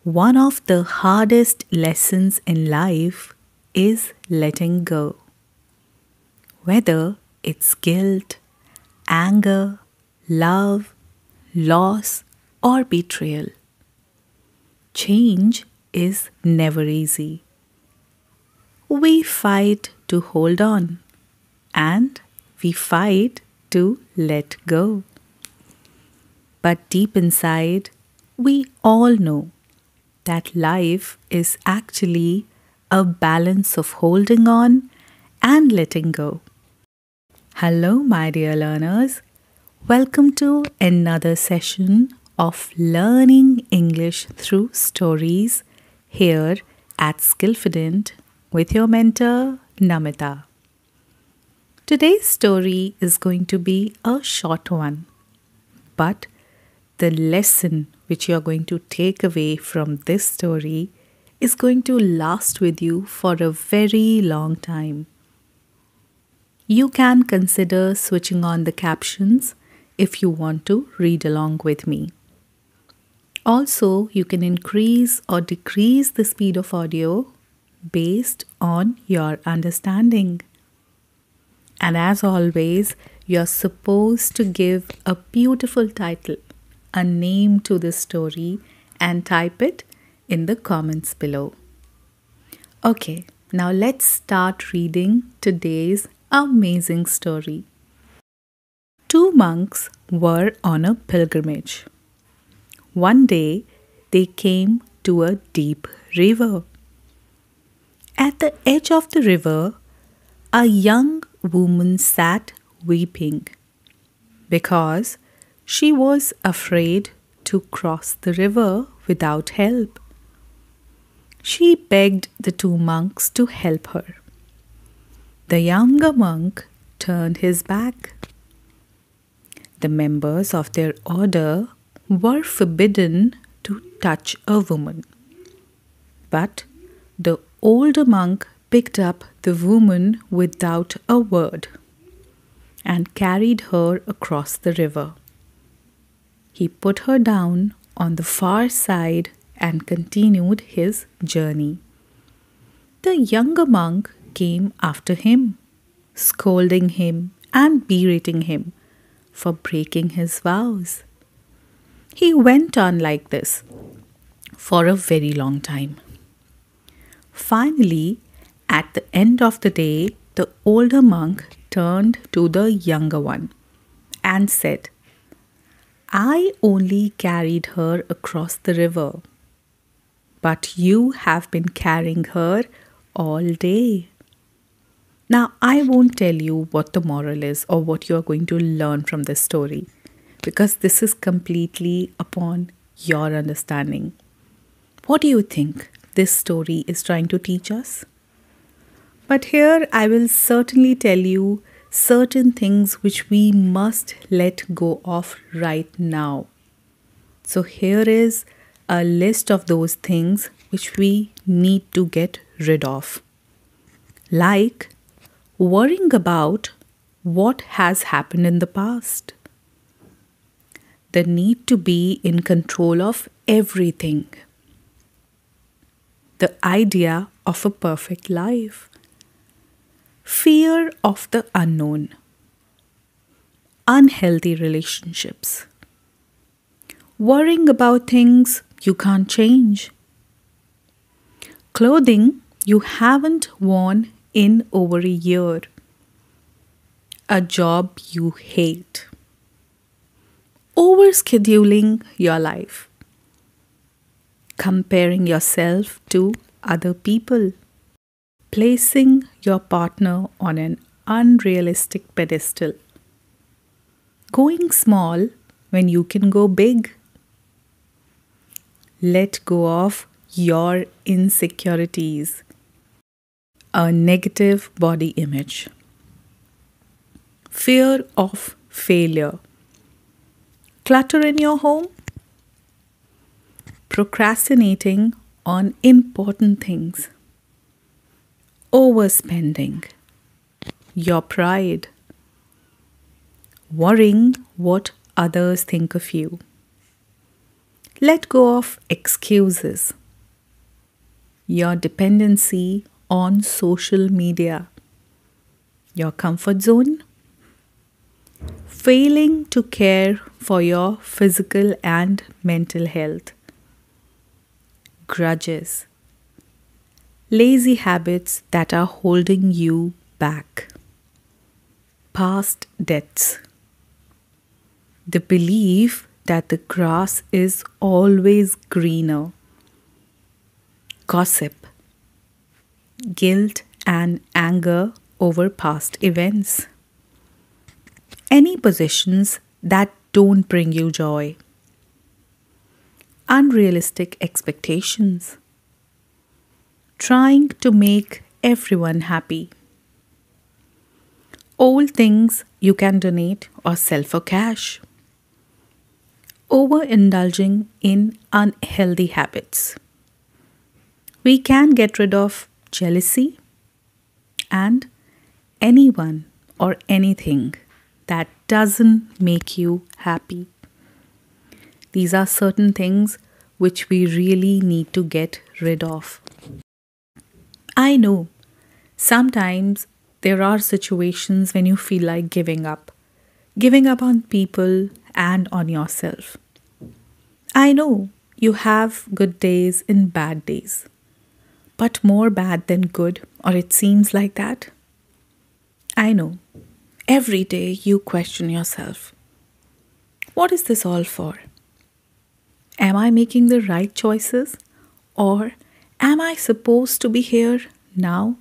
One of the hardest lessons in life is letting go. Whether it's guilt, anger, love, loss, or betrayal. Change is never easy. We fight to hold on and we fight to let go. But deep inside, we all know that life is actually a balance of holding on and letting go. Hello, my dear learners. Welcome to another session of Learning English Through Stories here at Skillfident with your mentor, Namita. Today's story is going to be a short one, but the lesson which you are going to take away from this story is going to last with you for a very long time. You can consider switching on the captions if you want to read along with me. Also, you can increase or decrease the speed of audio based on your understanding. And as always, you're supposed to give a beautiful title, a name to the story, and type it in the comments below. Okay, now let's start reading today's amazing story. Two monks were on a pilgrimage. One day, they came to a deep river. At the edge of the river, a young woman sat weeping because she was afraid to cross the river without help. She begged the two monks to help her. The younger monk turned his back. The members of their order were forbidden to touch a woman. But the older monk picked up the woman without a word and carried her across the river. He put her down on the far side and continued his journey. The younger monk came after him, scolding him and berating him for breaking his vows. He went on like this for a very long time. Finally, at the end of the day, the older monk turned to the younger one and said, "I only carried her across the river, but you have been carrying her all day." Now, I won't tell you what the moral is or what you are going to learn from this story, because this is completely upon your understanding. What do you think this story is trying to teach us? But here I will certainly tell you certain things which we must let go of right now. So here is a list of those things which we need to get rid of. Like worrying about what has happened in the past. The need to be in control of everything. The idea of a perfect life. Fear of the unknown. Unhealthy relationships. Worrying about things you can't change. Clothing you haven't worn in over a year. A job you hate. Overscheduling your life. Comparing yourself to other people. Placing your partner on an unrealistic pedestal. Going small when you can go big. Let go of your insecurities. A negative body image. Fear of failure. Clutter in your home. Procrastinating on important things. Overspending. Your pride. Worrying what others think of you. Let go of excuses, your dependency on social media, your comfort zone, failing to care for your physical and mental health, grudges, lazy habits that are holding you back, past debts, the belief that the grass is always greener, gossip, guilt and anger over past events, any positions that don't bring you joy, unrealistic expectations, trying to make everyone happy, old things you can donate or sell for cash, overindulging in unhealthy habits. We can get rid of jealousy and anyone or anything that doesn't make you happy. These are certain things which we really need to get rid of. I know sometimes there are situations when you feel like giving up on people and on yourself. I know you have good days and bad days, but more bad than good, or it seems like that. I know every day you question yourself. What is this all for? Am I making the right choices? Or am I supposed to be here now?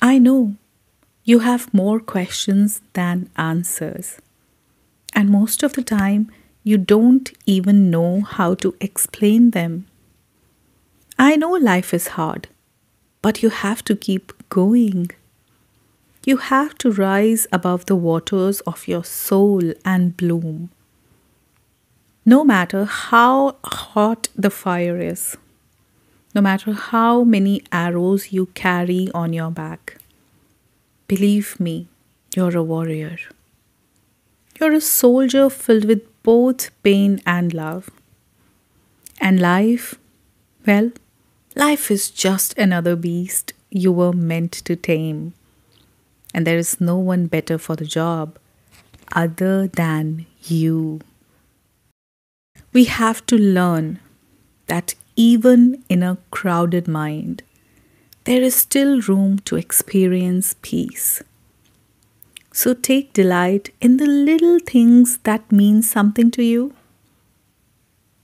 I know you have more questions than answers. And most of the time, you don't even know how to explain them. I know life is hard, but you have to keep going. You have to rise above the waters of your soul and bloom. No matter how hot the fire is, no matter how many arrows you carry on your back, believe me, you're a warrior. You're a soldier filled with both pain and love. And life, well, life is just another beast you were meant to tame. And there is no one better for the job other than you. We have to learn that even in a crowded mind, there is still room to experience peace. So take delight in the little things that mean something to you.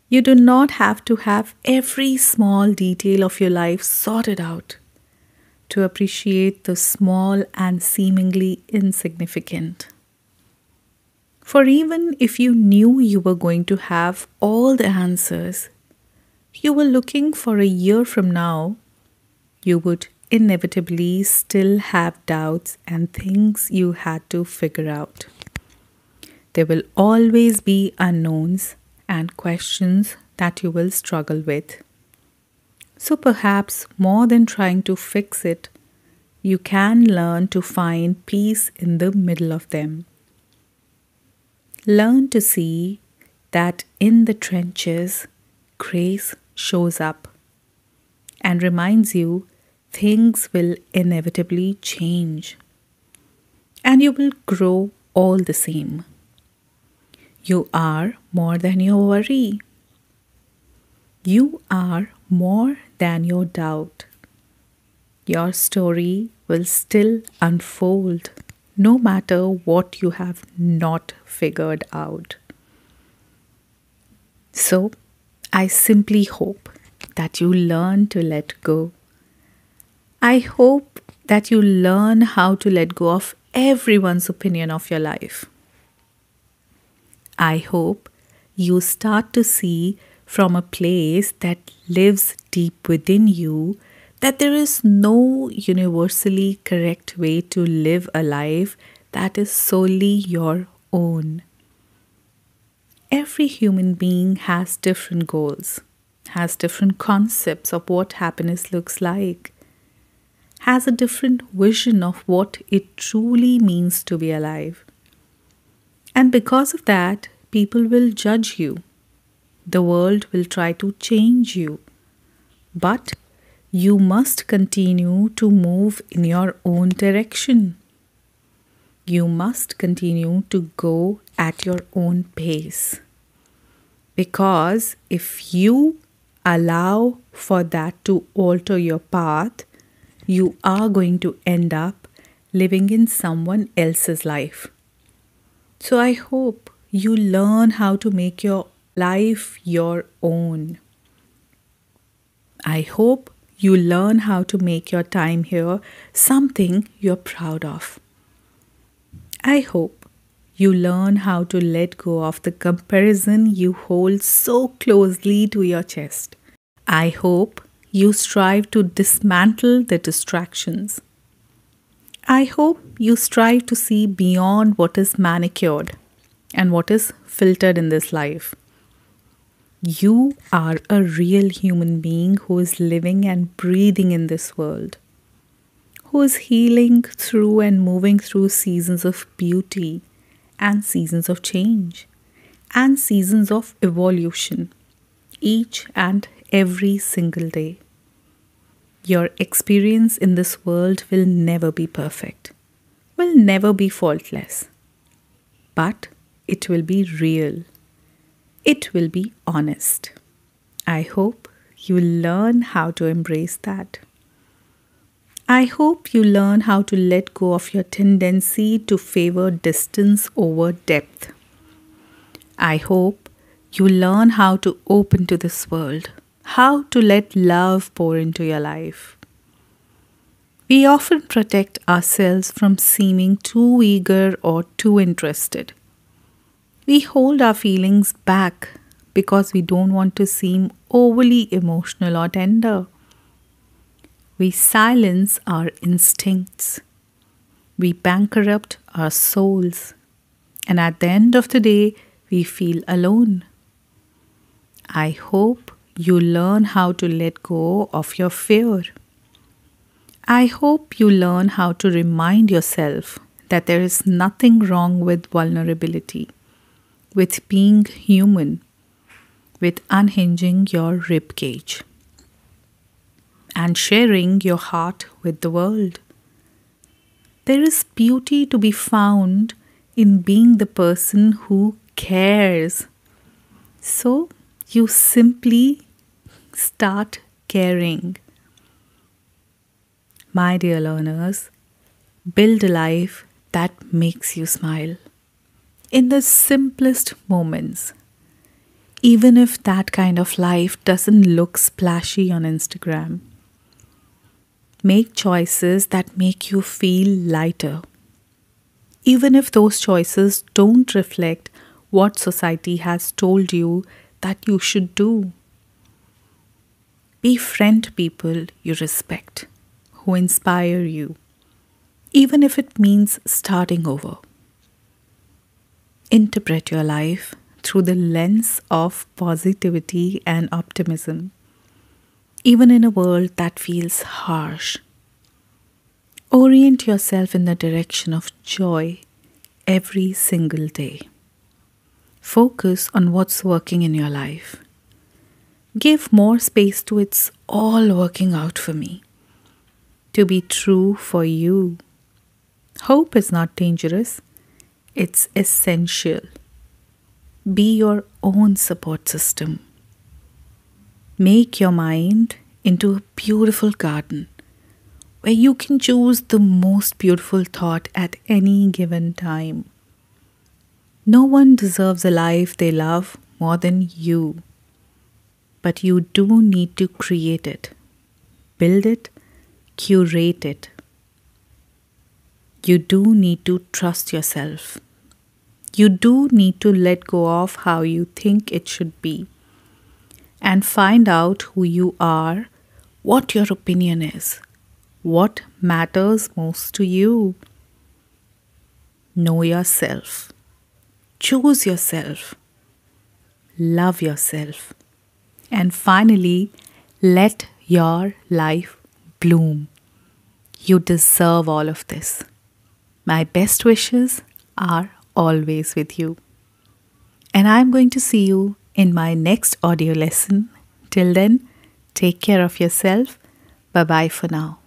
You do not have to have every small detail of your life sorted out to appreciate the small and seemingly insignificant. For even if you knew you were going to have all the answers you were looking for a year from now, you would inevitably still have doubts and things you had to figure out. There will always be unknowns and questions that you will struggle with. So perhaps more than trying to fix it, you can learn to find peace in the middle of them. Learn to see that in the trenches, grace shows up and reminds you things will inevitably change. And you will grow all the same. You are more than your worry. You are more than your doubt. Your story will still unfold no matter what you have not figured out. So, I simply hope that you learn to let go. I hope that you learn how to let go of everyone's opinion of your life. I hope you start to see from a place that lives deep within you that there is no universally correct way to live a life that is solely your own. Every human being has different goals, has different concepts of what happiness looks like, has a different vision of what it truly means to be alive. And because of that, people will judge you. The world will try to change you, but you must continue to move in your own direction. You must continue to go at your own pace. Because if you allow for that to alter your path, you are going to end up living in someone else's life. So I hope you learn how to make your life your own. I hope you learn how to make your time here something you're proud of. I hope you learn how to let go of the comparison you hold so closely to your chest. I hope you strive to dismantle the distractions. I hope you strive to see beyond what is manicured and what is filtered in this life. You are a real human being who is living and breathing in this world, who is healing through and moving through seasons of beauty and seasons of change and seasons of evolution each and every single day. Your experience in this world will never be perfect, will never be faultless, but it will be real. It will be honest. I hope you learn how to embrace that. I hope you learn how to let go of your tendency to favor distance over depth. I hope you learn how to open to this world, how to let love pour into your life. We often protect ourselves from seeming too eager or too interested. We hold our feelings back because we don't want to seem overly emotional or tender. We silence our instincts. We bankrupt our souls. And at the end of the day, we feel alone. I hope you learn how to let go of your fear. I hope you learn how to remind yourself that there is nothing wrong with vulnerability, with being human, with unhinging your ribcage, and sharing your heart with the world. There is beauty to be found in being the person who cares. So you simply start caring. My dear learners, build a life that makes you smile in the simplest moments. Even if that kind of life doesn't look splashy on Instagram. Make choices that make you feel lighter. Even if those choices don't reflect what society has told you that you should do. Befriend people you respect, who inspire you, even if it means starting over. Interpret your life through the lens of positivity and optimism, even in a world that feels harsh. Orient yourself in the direction of joy every single day. Focus on what's working in your life. Give more space to it's all working out for me, to be true for you. Hope is not dangerous, it's essential. Be your own support system. Make your mind into a beautiful garden where you can choose the most beautiful thought at any given time. No one deserves a life they love more than you. But you do need to create it, build it, curate it. You do need to trust yourself. You do need to let go of how you think it should be and find out who you are, what your opinion is, what matters most to you. Know yourself. Choose yourself. Love yourself. And finally, let your life bloom. You deserve all of this. My best wishes are always with you. And I'm going to see you in my next audio lesson. Till then, take care of yourself. Bye bye for now.